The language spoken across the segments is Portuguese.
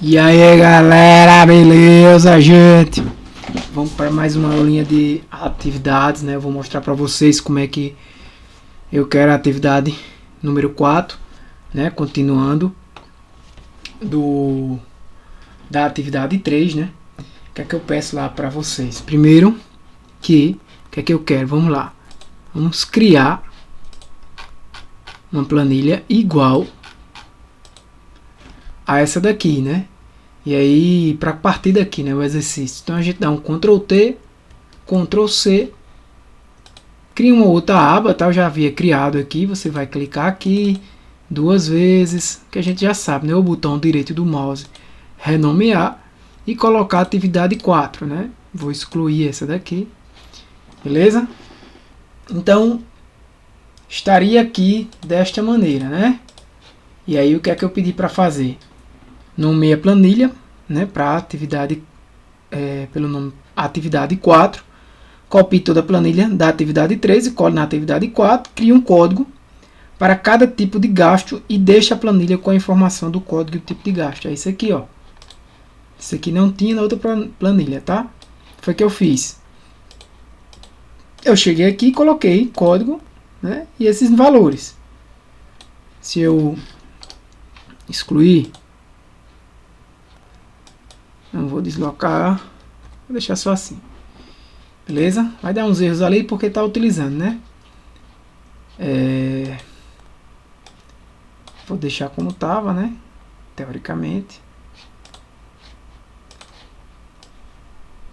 E aí galera, beleza gente? Vamos para mais uma aulinha de atividades, né? Eu vou mostrar para vocês como é que eu quero a atividade número 4, né? Continuando da atividade 3, né? O que é que eu peço lá para vocês? Primeiro, o que é que eu quero? Vamos lá. Vamos criar uma planilha igual a essa daqui, né? E aí, para partir daqui, né, o exercício. Então a gente dá um Ctrl T, Ctrl C, cria uma outra aba, tá? Eu já havia criado aqui, você vai clicar aqui duas vezes, que a gente já sabe, né? O botão direito do mouse, renomear e colocar atividade 4, né? Vou excluir essa daqui, beleza? Então, estaria aqui desta maneira, né? E aí, o que é que eu pedi para fazer? Nomeia planilha, né, para atividade, pelo nome atividade 4, copie toda a planilha da atividade 3 e cole na atividade 4, cria um código para cada tipo de gasto e deixa a planilha com a informação do código e o tipo de gasto. É isso aqui, ó. Isso aqui não tinha na outra planilha, tá? Foi o que eu fiz. Eu cheguei aqui e coloquei código, né, e esses valores. Se eu excluir, não vou deslocar, vou deixar só assim, beleza? Vai dar uns erros ali porque está utilizando, né? Vou deixar como estava, né? Teoricamente,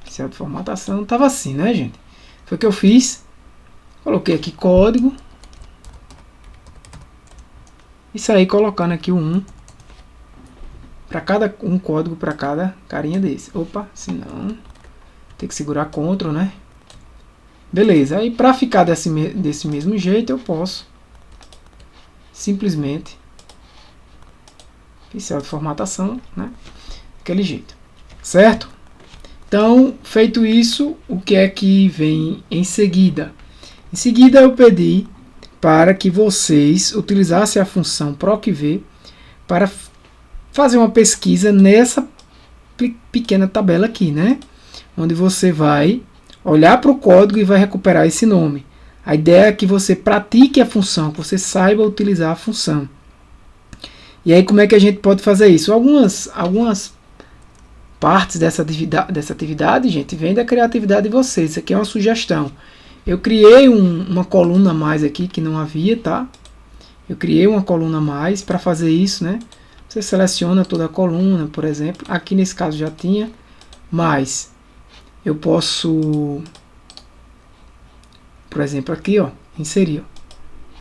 oficial de formatação estava assim, né, gente? Foi o que eu fiz. Coloquei aqui código e saí colocando aqui o 1 para cada um código para cada carinha desse. Opa, senão tem que segurar Ctrl, né? Beleza. Aí para ficar desse mesmo jeito eu posso simplesmente oficial de formatação, né? Daquele jeito, certo? Então, feito isso, o que é que vem em seguida? Em seguida eu pedi para que vocês utilizassem a função procv para fazer uma pesquisa nessa pequena tabela aqui, né? Onde você vai olhar para o código e vai recuperar esse nome. A ideia é que você pratique a função, que você saiba utilizar a função. E aí como é que a gente pode fazer isso? Algumas partes dessa atividade, gente, vem da criatividade de vocês. Isso aqui é uma sugestão. Eu criei uma coluna a mais aqui que não havia, tá? Eu criei uma coluna a mais para fazer isso, né? Você seleciona toda a coluna, por exemplo. Aqui nesse caso já tinha, mas eu posso, por exemplo, aqui, ó, inserir. Ó.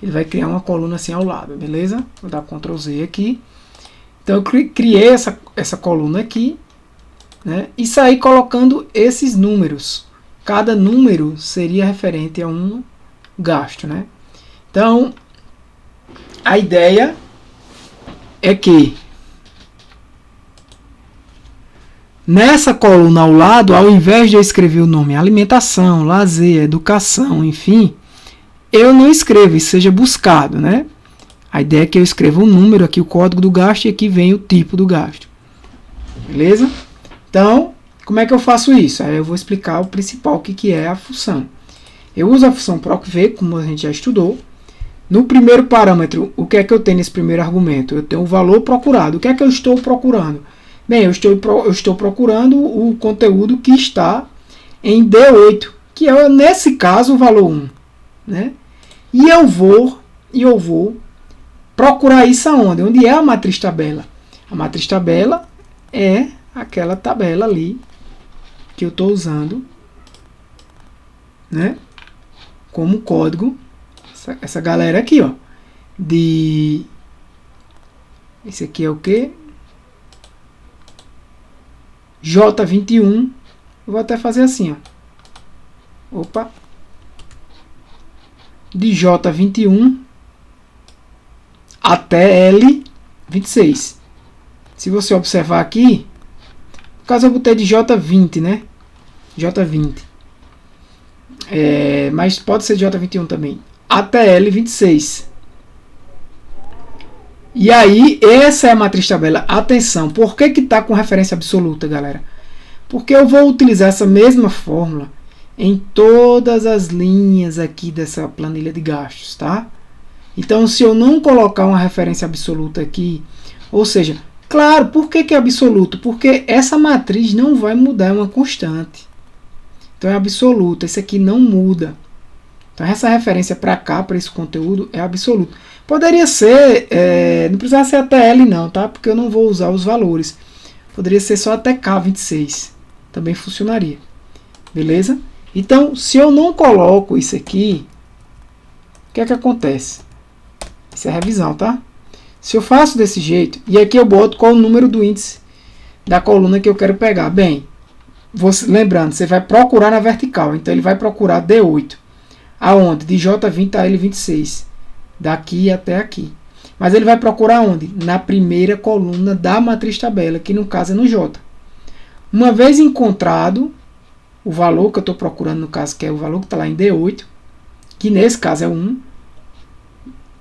Ele vai criar uma coluna assim ao lado, beleza? Vou dar Ctrl Z aqui. Então eu criei essa coluna aqui, né? E saí colocando esses números. Cada número seria referente a um gasto, né? Então a ideia é que nessa coluna ao lado, ao invés de eu escrever o nome alimentação, lazer, educação, enfim, eu não escrevo, isso seja buscado, né? A ideia é que eu escreva um número aqui, o código do gasto, e aqui vem o tipo do gasto. Beleza? Então, como é que eu faço isso? Aí eu vou explicar o principal, o que é a função. Eu uso a função procv, como a gente já estudou. No primeiro parâmetro, o que é que eu tenho nesse primeiro argumento? Eu tenho o valor procurado. O que é que eu estou procurando? Bem, eu estou procurando o conteúdo que está em D8, que é, nesse caso, o valor 1. Né? E eu vou procurar isso aonde? Onde é a matriz tabela? A matriz tabela é aquela tabela ali que eu estou usando, né? Como código. Essa galera aqui, ó. Esse aqui é o que? J21. Eu vou até fazer assim, ó. Opa. De J21 até L26. Se você observar aqui, no caso eu botei de J20, né? J20. Mas pode ser J21 também. Até L26. E aí, essa é a matriz tabela. Atenção, por que está com referência absoluta, galera? Porque eu vou utilizar essa mesma fórmula em todas as linhas aqui dessa planilha de gastos, tá? Então, se eu não colocar uma referência absoluta aqui, ou seja, claro, por que é absoluto? Porque essa matriz não vai mudar, é uma constante. Então, é absoluta, esse aqui não muda. Então, essa referência para cá, para esse conteúdo, é absoluto. Poderia ser, não precisava ser até L não, tá? Porque eu não vou usar os valores. Poderia ser só até K26. Também funcionaria. Beleza? Então, se eu não coloco isso aqui, o que é que acontece? Isso é revisão, tá? Se eu faço desse jeito, e aqui eu boto qual o número do índice da coluna que eu quero pegar. Bem, lembrando, você vai procurar na vertical. Então, ele vai procurar D8. Aonde? De J20 a L26. Daqui até aqui. Mas ele vai procurar onde? Na primeira coluna da matriz tabela, que no caso é no J. Uma vez encontrado o valor que eu estou procurando, no caso, que é o valor que está lá em D8, que nesse caso é 1,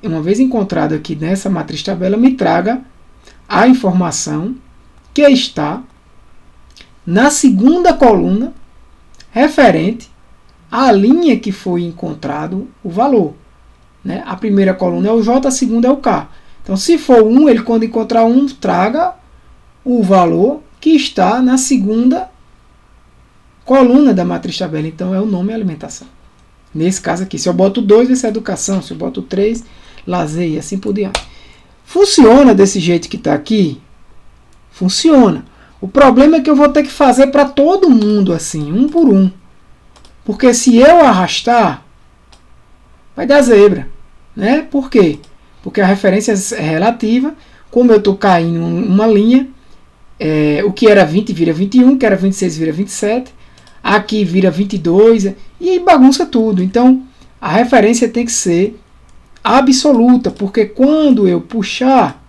uma vez encontrado aqui nessa matriz tabela, me traga a informação que está na segunda coluna referente à linha que foi encontrado o valor. Né? A primeira coluna é o J, a segunda é o K. Então, se for 1, ele quando encontrar 1, traga o valor que está na segunda coluna da matriz tabela. Então, é o nome alimentação. Nesse caso aqui, se eu boto 2, vai ser educação. Se eu boto 3, lazer e assim por diante. Funciona desse jeito que está aqui? Funciona. O problema é que eu vou ter que fazer para todo mundo assim, um por um. Porque se eu arrastar, vai dar zebra. Né? Por quê? Porque a referência é relativa. Como eu estou caindo uma linha, o que era 20 vira 21, o que era 26 vira 27, aqui vira 22, e aí bagunça tudo. Então, a referência tem que ser absoluta, porque quando eu puxar,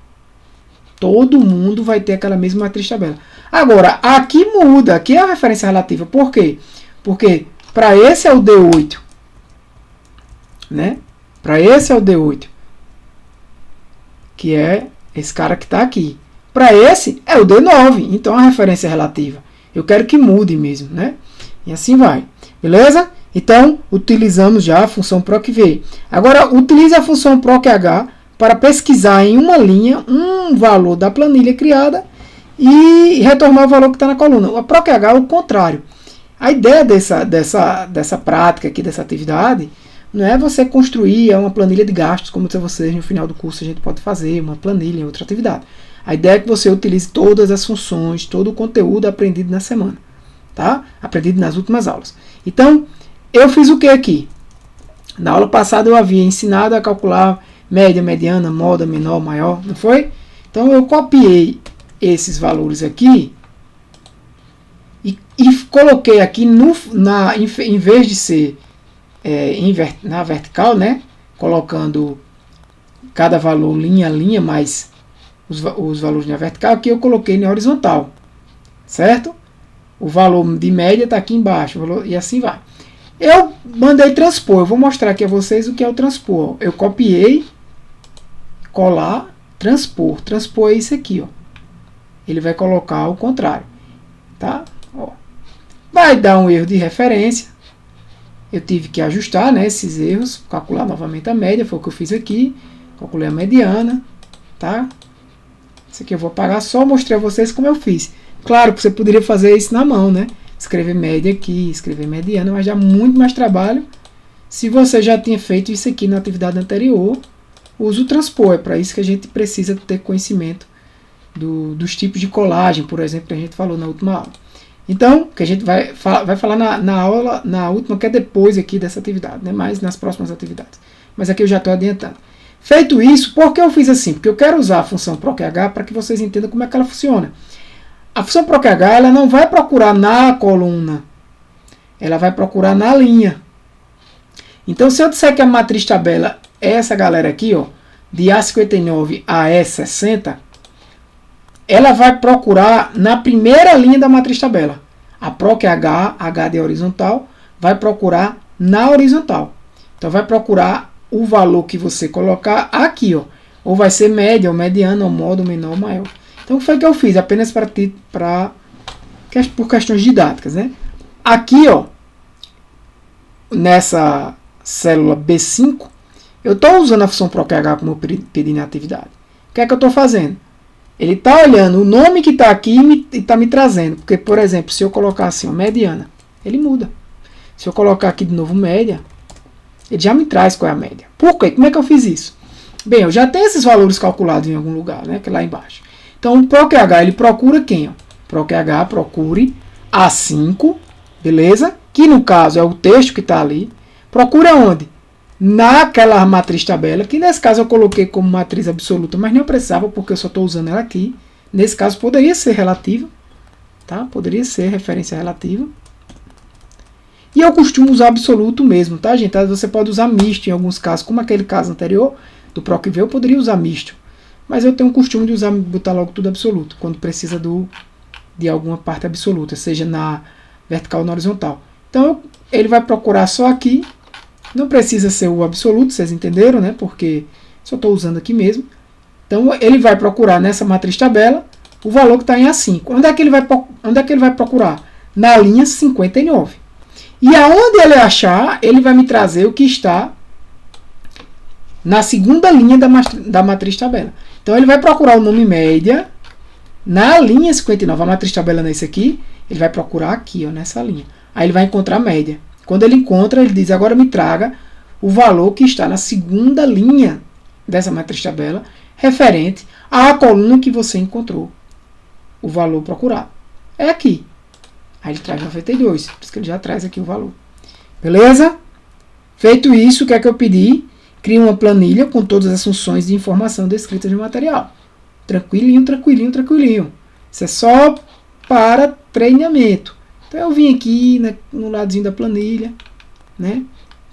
todo mundo vai ter aquela mesma matriz tabela. Agora, aqui muda, aqui é a referência relativa. Por quê? Porque para esse é o D8. Né? Para esse é o D8. Que é esse cara que está aqui. Para esse é o D9. Então, a referência é relativa. Eu quero que mude mesmo. Né? E assim vai. Beleza? Então, utilizamos já a função PROC-V. Agora, utilize a função PROC-H para pesquisar em uma linha um valor da planilha criada e retornar o valor que está na coluna. A PROC-H é o contrário. A ideia dessa prática aqui, dessa atividade, não é você construir uma planilha de gastos, como vocês no final do curso a gente pode fazer, uma planilha em outra atividade. A ideia é que você utilize todas as funções, todo o conteúdo aprendido na semana. Tá? Aprendido nas últimas aulas. Então, eu fiz o que aqui? Na aula passada eu havia ensinado a calcular média, mediana, moda, menor, maior, não foi? Então eu copiei esses valores aqui e coloquei aqui em vez de ser na vertical, né? Colocando cada valor linha a linha, mais os valores na vertical, aqui eu coloquei na horizontal, certo? O valor de média está aqui embaixo, e assim vai. Eu mandei transpor, eu vou mostrar aqui a vocês o que é o transpor. Eu copiei, colar, transpor. Transpor é isso aqui, ó. Ele vai colocar o contrário, tá? Ó. Vai dar um erro de referência. Eu tive que ajustar, né, esses erros, calcular novamente a média, foi o que eu fiz aqui. Calculei a mediana, tá? Isso aqui eu vou apagar, só mostrei a vocês como eu fiz. Claro que você poderia fazer isso na mão, né? Escrever média aqui, escrever mediana, mas dá muito mais trabalho. Se você já tinha feito isso aqui na atividade anterior, use o transpor. É para isso que a gente precisa ter conhecimento dos tipos de colagem, por exemplo, que a gente falou na última aula. Então, que a gente vai falar na última, que é depois aqui dessa atividade, né? Mas nas próximas atividades. Mas aqui eu já estou adiantando. Feito isso, por que eu fiz assim? Porque eu quero usar a função PROC-H para que vocês entendam como é que ela funciona. A função PROC-H ela não vai procurar na coluna, ela vai procurar na linha. Então, se eu disser que a matriz tabela é essa galera aqui, ó, de A59 a E60, ela vai procurar na primeira linha da matriz tabela. A PROC-H, H de horizontal, vai procurar na horizontal. Então, vai procurar o valor que você colocar aqui, ó. ou vai ser média, ou mediana, ou modo, menor, ou maior. Então, o que foi que eu fiz? Apenas por questões didáticas, né? Aqui, ó, nessa célula B5, eu estou usando a função PROQH como eu pedi na atividade. O que é que eu estou fazendo? Ele está olhando o nome que está aqui e está me trazendo. Porque, por exemplo, se eu colocar assim, ó, mediana, ele muda. Se eu colocar aqui de novo média, ele já me traz qual é a média. Por quê? Como é que eu fiz isso? Bem, eu já tenho esses valores calculados em algum lugar, né? Que é lá embaixo. Então, o PROQH, ele procura quem? Ó? PROQH procure A5, beleza? Que no caso é o texto que está ali. Procura onde? Naquela matriz tabela, que nesse caso eu coloquei como matriz absoluta, mas não precisava porque eu só estou usando ela aqui. Nesse caso poderia ser relativa, tá? Poderia ser referência relativa. E eu costumo usar absoluto mesmo, tá, gente? Você pode usar misto em alguns casos, como aquele caso anterior do PROQV, eu poderia usar misto. Mas eu tenho o costume de botar logo tudo absoluto, quando precisa de alguma parte absoluta, seja na vertical ou na horizontal. Então ele vai procurar só aqui. Não precisa ser o absoluto, vocês entenderam, né? Porque só estou usando aqui mesmo. Então, ele vai procurar nessa matriz tabela o valor que está em A5. Onde é que ele vai procurar? Na linha 59. E aonde ele achar, ele vai me trazer o que está na segunda linha da matriz tabela. Então, ele vai procurar o nome média na linha 59. A matriz tabela não é isso aqui. Ele vai procurar aqui, ó, nessa linha. Aí ele vai encontrar a média. Quando ele encontra, ele diz, agora me traga o valor que está na segunda linha dessa matriz tabela, referente à coluna que você encontrou. O valor procurado. É aqui. Aí ele traz 92. Por isso que ele já traz aqui o valor. Beleza? Feito isso, o que é que eu pedi? Crie uma planilha com todas as funções de informação descritas no material. Tranquilinho, tranquilinho, tranquilinho. Isso é só para treinamento. Então eu vim aqui no ladinho da planilha, né?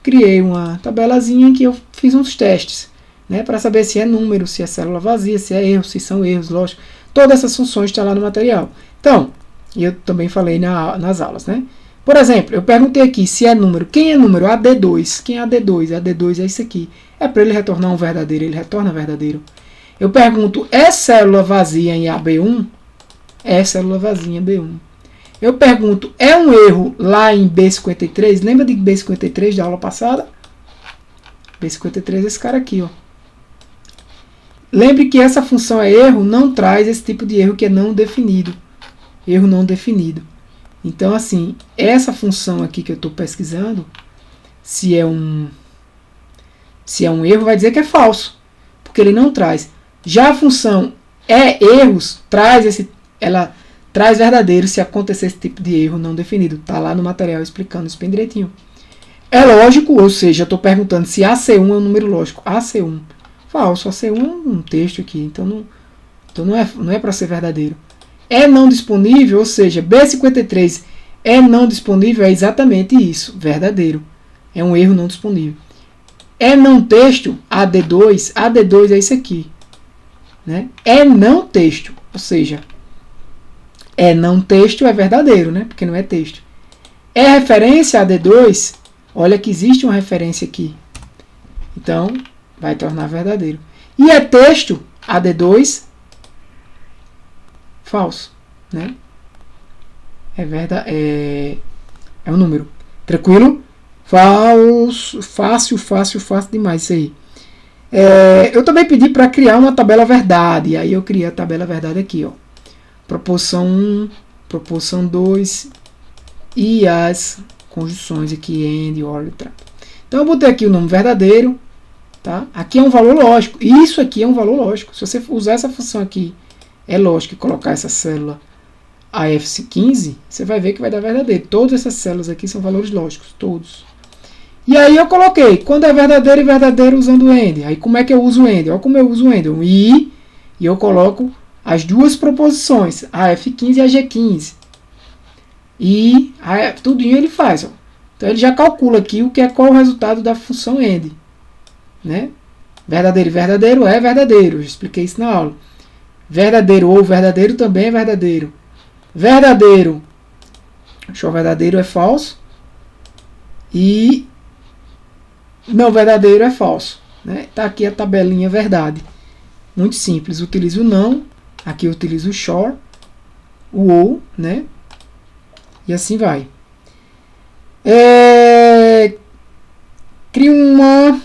Criei uma tabelazinha em que eu fiz uns testes, né? Para saber se é número, se é célula vazia, se é erro, se são erros, lógico. Todas essas funções estão lá no material. Então, eu também falei nas aulas, né? Por exemplo, eu perguntei aqui se é número. Quem é número? AD2. Quem é AD2? AD2 é isso aqui. É para ele retornar um verdadeiro, ele retorna verdadeiro. Eu pergunto, é célula vazia em AB1? É célula vazia em B1. Eu pergunto, é um erro lá em B53? Lembra de B53 da aula passada? B53 é esse cara aqui, ó. Lembre que essa função é erro, não traz esse tipo de erro que é não definido. Erro não definido. Então, assim, essa função aqui que eu estou pesquisando, se é um erro, vai dizer que é falso, porque ele não traz. Já a função é erros, ela traz verdadeiro se acontecer esse tipo de erro não definido. Está lá no material explicando isso bem direitinho. É lógico, ou seja, eu estou perguntando se AC1 é um número lógico. AC1. Falso. AC1 é um texto aqui, então não é para ser verdadeiro. É não disponível, ou seja, B53 é não disponível, é exatamente isso, verdadeiro. É um erro não disponível. É não texto, AD2 é isso aqui. Né? É não texto, ou seja, é não texto é verdadeiro, né? Porque não é texto. É referência a AD2, olha que existe uma referência aqui. Então, vai tornar verdadeiro. E é texto, AD2, falso, né? É um número. Tranquilo? Falso, fácil demais isso aí. Eu também pedi para criar uma tabela verdade. Aí eu criei a tabela verdade aqui, ó. Proporção 1, proporção 2 e as conjunções aqui, and, or, etc. Então eu botei aqui o nome verdadeiro, tá? Aqui é um valor lógico. Isso aqui é um valor lógico. Se você usar essa função aqui, é lógico, e colocar essa célula AF15, você vai ver que vai dar verdadeiro. Todas essas células aqui são valores lógicos, todos. E aí eu coloquei, quando é verdadeiro e verdadeiro usando o AND. Aí como é que eu uso o AND? Olha como eu uso o AND. Um I, e eu coloco as duas proposições, a F15 e a G15. E tudinho ele faz. Ó. Então ele já calcula aqui qual é o resultado da função AND. Né? Verdadeiro e verdadeiro é verdadeiro. Eu expliquei isso na aula. Verdadeiro ou verdadeiro também é verdadeiro. Verdadeiro. Show verdadeiro é falso. E não verdadeiro é falso. Né? Tá aqui a tabelinha verdade. Muito simples. Utilizo o não. Aqui eu utilizo o short. O ou, né? E assim vai. Crio uma...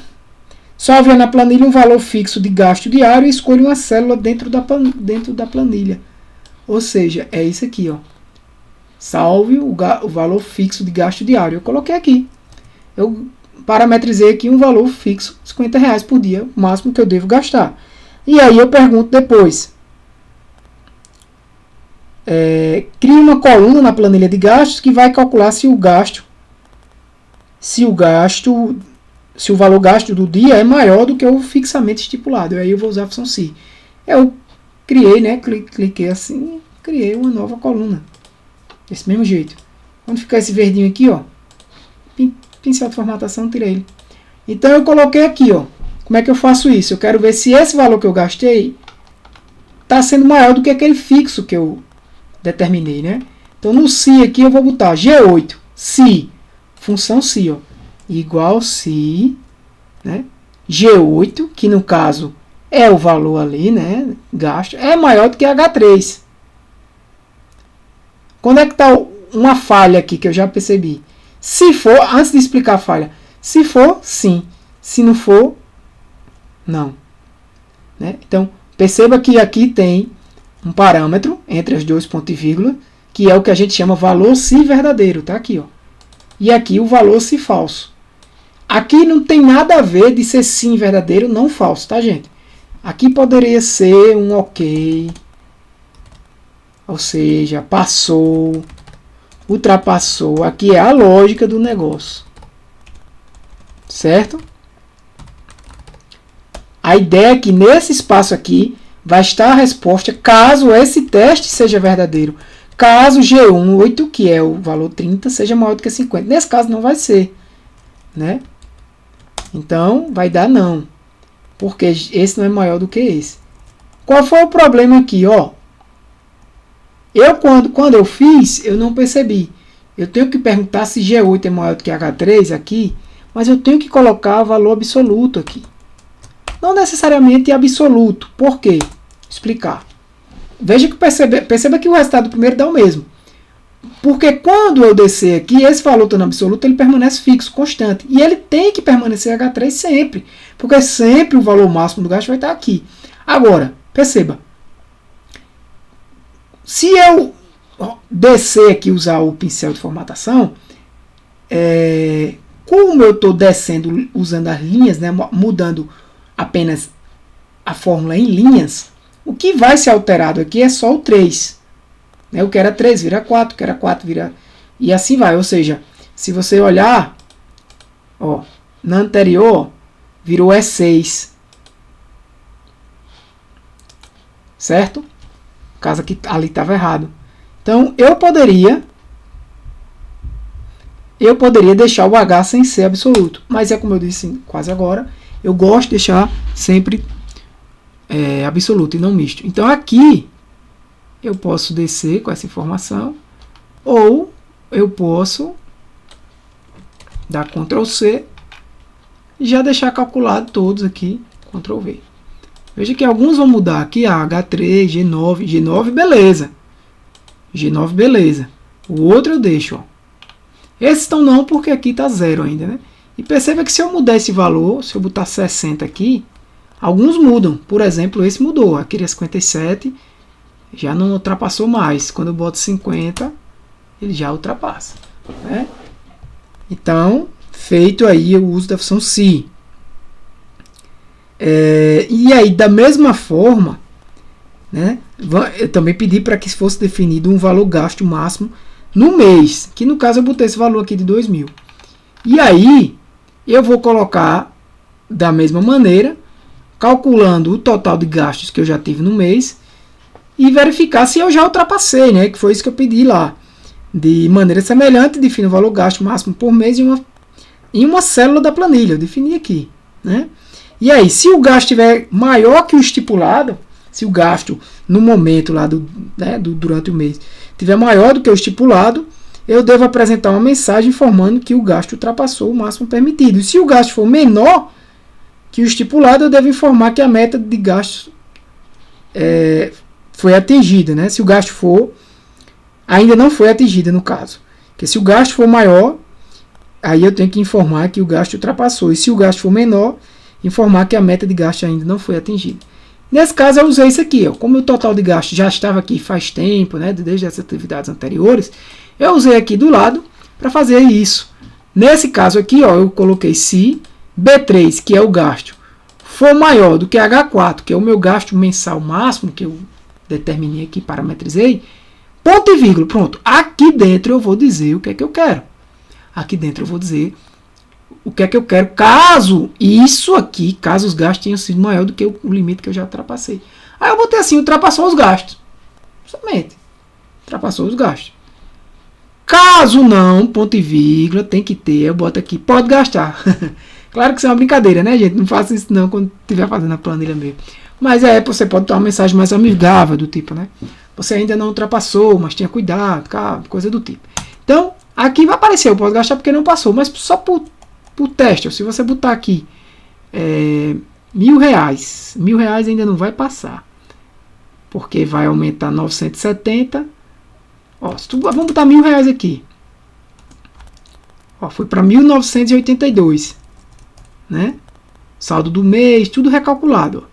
Salve na planilha um valor fixo de gasto diário e escolha uma célula dentro da planilha. Ou seja, é isso aqui, ó. Salve o valor fixo de gasto diário. Eu coloquei aqui. Eu parametrizei aqui um valor fixo, R$50 por dia, o máximo que eu devo gastar. E aí eu pergunto depois. Crie uma coluna na planilha de gastos que vai calcular se o valor gasto do dia é maior do que o fixamente estipulado. Aí eu vou usar a função se. Eu criei, né? Cliquei assim, criei uma nova coluna. Desse mesmo jeito. Quando ficar esse verdinho aqui, ó, pincel de formatação, tirei ele. Então eu coloquei aqui, ó. Como é que eu faço isso? Eu quero ver se esse valor que eu gastei está sendo maior do que aquele fixo que eu determinei, né? Então no se aqui eu vou botar G8, se, função se, ó, igual se, né? G8, que no caso é o valor ali, né? Gasto, é maior do que H3. Quando é que está uma falha aqui que eu já percebi? Se for, antes de explicar a falha, se for, sim. Se não for, não. Né? Então, perceba que aqui tem um parâmetro entre as dois pontos e vírgula, que é o que a gente chama valor se verdadeiro, tá aqui, ó. E aqui o valor se falso. Aqui não tem nada a ver de ser sim verdadeiro, não falso, tá, gente? Aqui poderia ser um ok, ou seja, passou, ultrapassou. Aqui é a lógica do negócio, certo? A ideia é que nesse espaço aqui vai estar a resposta caso esse teste seja verdadeiro. Caso G1, que é o valor 30, seja maior do que 50. Nesse caso não vai ser, né? Então vai dar não, porque esse não é maior do que esse. Qual foi o problema aqui, ó? Quando eu fiz, eu não percebi. Eu tenho que perguntar se G8 é maior do que H3 aqui, mas eu tenho que colocar o valor absoluto aqui. Não necessariamente absoluto. Por quê? Explicar. Veja que perceba que o resultado do primeiro dá o mesmo. Porque quando eu descer aqui, esse valor estando absoluto, ele permanece fixo, constante. E ele tem que permanecer H3 sempre. Porque sempre o valor máximo do gasto vai estar aqui. Agora, perceba. Se eu descer aqui e usar o pincel de formatação, como eu estou descendo usando as linhas, né, mudando apenas a fórmula em linhas, o que vai ser alterado aqui é só o 3. Né, o que era 3 vira 4, o que era 4 vira... E assim vai, ou seja, se você olhar, ó, na anterior, virou E6. Certo? Caso que ali estava errado. Então, eu poderia deixar o H sem ser absoluto. Mas é como eu disse quase agora, eu gosto de deixar sempre absoluto e não misto. Então, aqui, eu posso descer com essa informação, ou eu posso dar Ctrl C e já deixar calculado todos aqui, Ctrl V. Veja que alguns vão mudar aqui, H3, G9, G9, beleza. G9, beleza. O outro eu deixo, ó. Esses estão não, porque aqui está 0 ainda, né? E perceba que se eu mudar esse valor, se eu botar 60 aqui, alguns mudam. Por exemplo, esse mudou. Aqui era 57, já não ultrapassou mais. Quando eu boto 50, ele já ultrapassa, né? Então, feito aí o uso da função se. E aí, da mesma forma, né, eu também pedi para que fosse definido um valor gasto máximo no mês, que no caso eu botei esse valor aqui de 2.000. E aí, eu vou colocar da mesma maneira, calculando o total de gastos que eu já tive no mês e verificar se eu já ultrapassei, né, que foi isso que eu pedi lá. De maneira semelhante, defino o valor gasto máximo por mês em uma célula da planilha, eu defini aqui, né? E aí, se o gasto estiver maior que o estipulado, se o gasto no momento lá durante o mês estiver maior do que o estipulado, eu devo apresentar uma mensagem informando que o gasto ultrapassou o máximo permitido. E se o gasto for menor que o estipulado, eu devo informar que a meta de gasto foi atingida, né? Se o gasto for, ainda não foi atingida no caso. Porque se o gasto for maior, aí eu tenho que informar que o gasto ultrapassou. E se o gasto for menor, informar que a meta de gasto ainda não foi atingida. Nesse caso eu usei isso aqui, ó. Como o total de gasto já estava aqui faz tempo, né, desde as atividades anteriores, eu usei aqui do lado para fazer isso. Nesse caso aqui, ó, eu coloquei se B3, que é o gasto, for maior do que H4, que é o meu gasto mensal máximo, que eu determinei aqui, parametrizei, ponto e vírgula, pronto. Aqui dentro eu vou dizer o que é que eu quero. Aqui dentro eu vou dizer o que é que eu quero, caso isso aqui, caso os gastos tenham sido maior do que o limite que eu já ultrapassei. Aí eu botei assim, ultrapassou os gastos. Somente. Ultrapassou os gastos. Caso não, ponto e vírgula, tem que ter, eu boto aqui, pode gastar. Claro que isso é uma brincadeira, né, gente? Não faça isso não quando estiver fazendo a planilha mesmo. Mas você pode ter uma mensagem mais amigável do tipo, né? Você ainda não ultrapassou, mas tenha cuidado, coisa do tipo. Então, aqui vai aparecer, eu posso gastar porque não passou, mas só por teste. Se você botar aqui R$1.000, R$1.000 ainda não vai passar, porque vai aumentar 970. Ó, vamos botar R$1.000 aqui. Ó, foi para 1.982, né? Saldo do mês, tudo recalculado.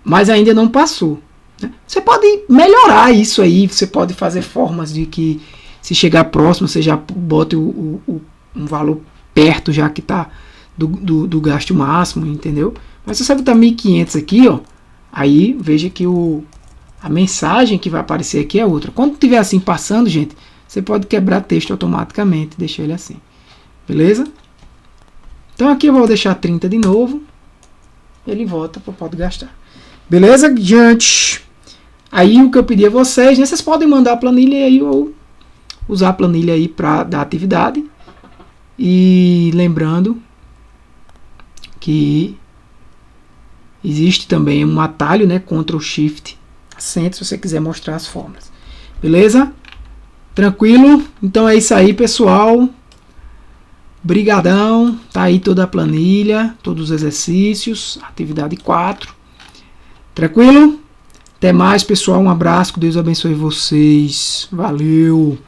Mas ainda não passou. Né? Você pode melhorar isso aí. Você pode fazer formas de que, se chegar próximo, você já bote um valor perto, já que está do gasto máximo, entendeu? Mas se você botar 1.500 aqui, ó, aí veja que a mensagem que vai aparecer aqui é outra. Quando estiver assim passando, gente, você pode quebrar texto automaticamente, deixar ele assim. Beleza? Então aqui eu vou deixar 30 de novo. Ele volta para o pode gastar. Beleza, gente? Aí o que eu pedi a vocês, né, vocês podem mandar a planilha aí ou usar a planilha aí para dar atividade. E lembrando que existe também um atalho, né, Ctrl Shift acento, se você quiser mostrar as fórmulas. Beleza? Tranquilo? Então é isso aí, pessoal. Brigadão. Tá aí toda a planilha, todos os exercícios, atividade 4. Tranquilo? Até mais, pessoal. Um abraço, que Deus abençoe vocês. Valeu!